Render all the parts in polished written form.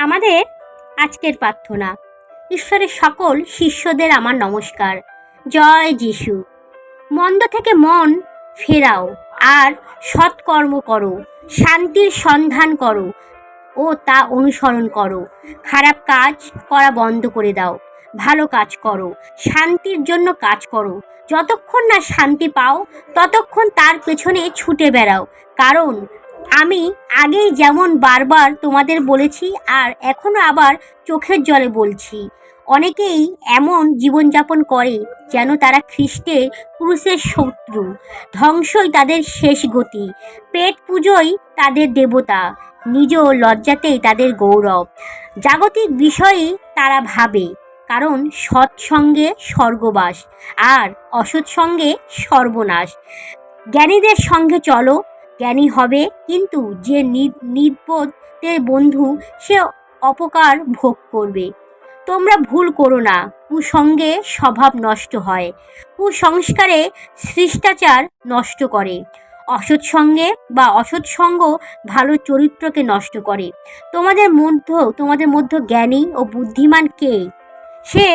আমাদের আজকের প্রার্থনা। ঈশ্বরের সকল শিষ্যদের আমার নমস্কার। জয় যিশু। মন্দ থেকে মন ফেরাও আর সৎকর্ম করো, শান্তির সন্ধান করো ও তা অনুসরণ করো। খারাপ কাজ করা বন্ধ করে দাও, ভালো কাজ করো, শান্তির জন্য কাজ করো। যতক্ষণ না শান্তি পাও ততক্ষণ তার পেছনে ছুটে বেড়াও। কারণ আমি আগেই যেমন বারবার তোমাদের বলেছি আর এখনও আবার চোখের জলে বলছি, অনেকেই এমন জীবনযাপন করে যেন তারা খ্রিস্টের ক্রুশের শত্রু। ধ্বংসই তাদের শেষ গতি, পেট পুজোই তাদের দেবতা, নিজ লজ্জাতেই তাদের গৌরব। জাগতিক বিষয়েই তারা ভাবে, কারণ সৎসঙ্গে স্বর্গবাস আর অসৎ সঙ্গে সর্বনাশ। জ্ঞানীদের সঙ্গে চলো, জ্ঞানী হবে, কিন্তু যে নির্বোধের বন্ধু সে অপকার ভোগ করবে। তোমরা ভুল করো না, কুসঙ্গে স্বভাব নষ্ট হয়, কুসংস্কারে শিষ্টাচার নষ্ট করে, অসৎসঙ্গে বা অসৎসঙ্গ ভালো চরিত্রকে নষ্ট করে। তোমাদের মধ্যে জ্ঞানী ও বুদ্ধিমান কে? সে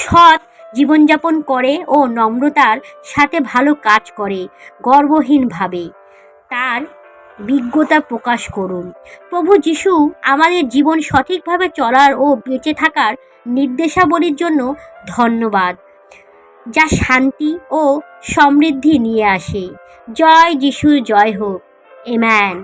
সৎ জীবনযাপন করে ও নম্রতার সাথে ভালো কাজ করে, গর্বহীনভাবে তার বিজ্ঞতা প্রকাশ করুন। প্রভু যিশু আমাদের জীবন সঠিকভাবে চলার ও বেঁচে থাকার নির্দেশাবলীর জন্য ধন্যবাদ, যা শান্তি ও সমৃদ্ধি নিয়ে আসে। জয় যিশুর জয় হোক। আমেন।